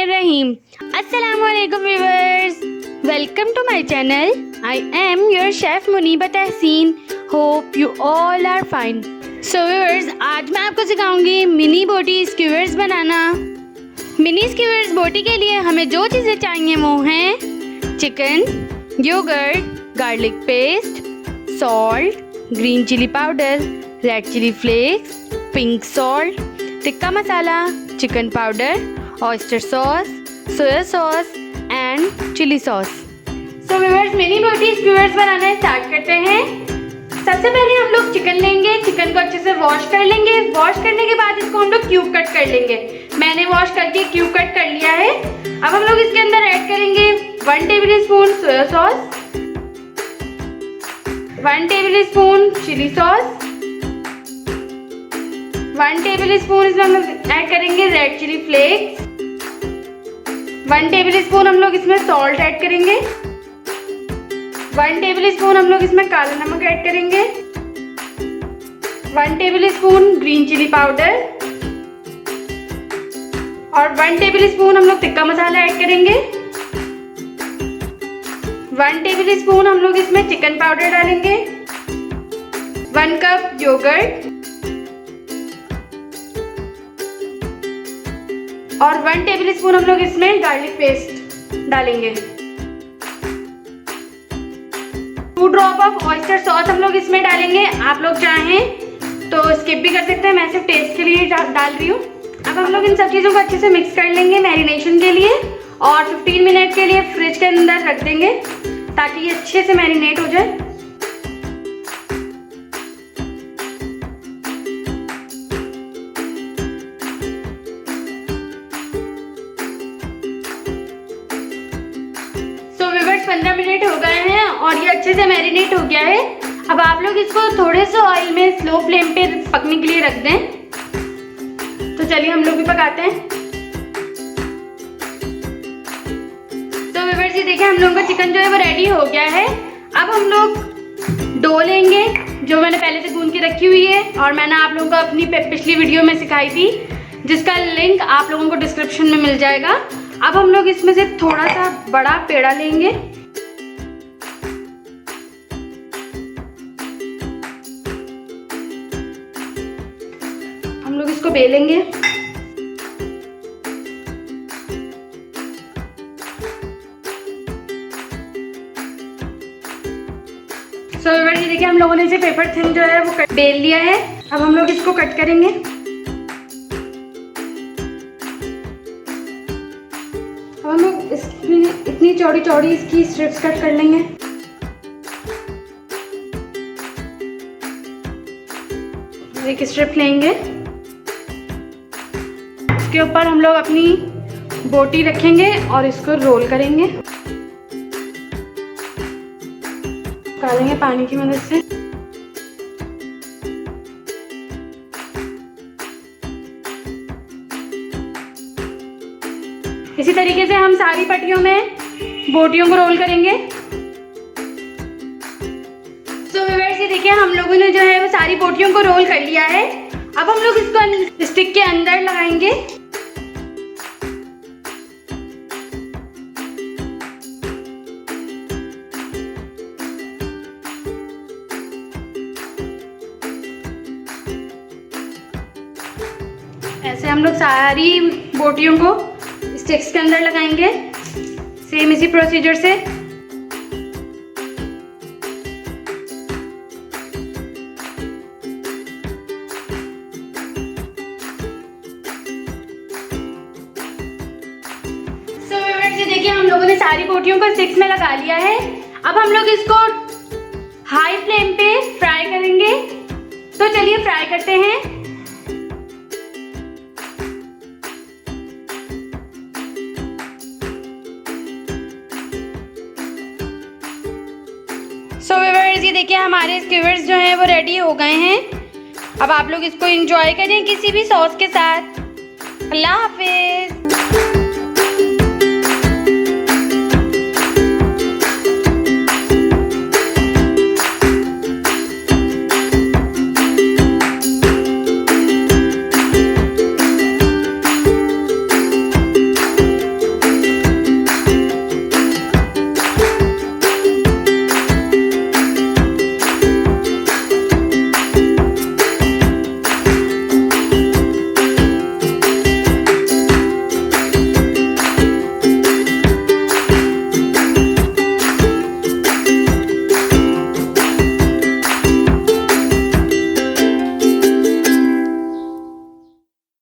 बिस्मिल्लाहिर्रहमानिर्रहीम। अस्सलामुअलैकुम viewers, welcome to my channel. I am your chef Muneeba Tehseen. Hope you all are fine. So viewers, आज मैं आपको सिखाऊंगी मिनी बोटी स्क्यूअर्स बनाना। मिनी स्क्यूअर्स बोटी के लिए हमें जो चीज़ें चाहिए वो हैं chicken, yoghurt, garlic paste, salt, green chilli powder, red chilli flakes, pink salt, tikka masala, chicken powder, oyster sauce, soya sauce and chilli sauce. So viewers, mini boti skewers बनाना स्टार्ट करते हैं। सबसे पहले हम लोग चिकन लेंगे। चिकन को अच्छे से वॉश कर लेंगे। वॉश करने के बाद इसको हम लोग क्यूब कट कर लेंगे। मैंने वॉश करके क्यूब कट कर लिया है। अब हम लोग इसके अंदर ऐड करेंगे 1 tablespoon soya sauce, 1 tablespoon chilli sauce, 1 tablespoon इसमें हम लोग ऐड करेंगे red chilli flakes, 1 tablespoon हम लोग इसमें सॉल्ट ऐड करेंगे, 1 टेबल स्पून हम लोग इसमें काला नमक ऐड करेंगे, 1 tablespoon green chilli powder और 1 टेबल स्पून हम लोग टिक्का मसाला ऐड करेंगे। 1 टेबल स्पून हम लोग इसमें चिकन पाउडर डालेंगे, 1 कप योगर्ट और 1 टेबल स्पून हम लोग इसमें गार्लिक पेस्ट डालेंगे। 2 ड्रॉप ऑफ ऑयस्टर सॉस हम लोग इसमें डालेंगे। आप लोग चाहें तो स्किप भी कर सकते हैं, मैं सिर्फ टेस्ट के लिए डाल रही हूँ। अब हम लोग इन सब चीज़ों को अच्छे से मिक्स कर लेंगे मैरिनेशन के लिए और 15 मिनट के लिए फ्रिज के अंदर रख देंगे ताकि ये अच्छे से मैरिनेट हो जाए। तो व्यूअर्स 15 मिनट हो गए हैं और ये अच्छे से मैरिनेट हो गया है। अब आप लोग इसको थोड़े से ऑयल में स्लो फ्लेम पे पकने के लिए रख दें। तो चलिए हम लोग भी पकाते हैं। तो व्यूअर्स ये देखिए हम लोगों का चिकन जो है वो रेडी हो गया है। अब हम लोग डो लेंगे जो मैंने पहले से गूंद के रखी हुई है और मैंने आप लोगों को अपनी पिछली वीडियो में सिखाई थी जिसका लिंक आप लोगों को डिस्क्रिप्शन में मिल जाएगा। अब हम लोग इसमें से थोड़ा सा बड़ा पेड़ा लेंगे, हम लोग इसको बेलेंगे। सो ये देखिए हम लोगों ने इसे पेपर थिन जो है वो बेल लिया है। अब हम लोग इसको कट करेंगे। अब हम लोग इतनी चौड़ी चौड़ी इसकी स्ट्रिप्स कट कर लेंगे। एक स्ट्रिप लेंगे, इसके ऊपर हम लोग अपनी बोटी रखेंगे और इसको रोल करेंगे, डालेंगे पानी की मदद से। इसी तरीके से हम सारी पट्टियों में बोटियों को रोल करेंगे। सो व्यूअर्स ये देखिए हम लोगों ने जो है वो सारी बोटियों को रोल कर लिया है। अब हम लोग इसको स्टिक के अंदर लगाएंगे। ऐसे हम लोग सारी बोटियों को स्टिक्स के अंदर लगाएंगे, सेम इसी प्रोसीजर से। सो व्यूअर्स ये देखिए हम लोगों ने सारी बोटियों को स्टिक्स में लगा लिया है। अब हम लोग इसको हाई फ्लेम पे फ्राई करेंगे। तो चलिए फ्राई करते हैं। सो व्यूअर्स ये देखिए हमारे स्क्यूअर्स जो हैं वो रेडी हो गए हैं। अब आप लोग इसको एंजॉय करें किसी भी सॉस के साथ। अल्लाह हाफिज।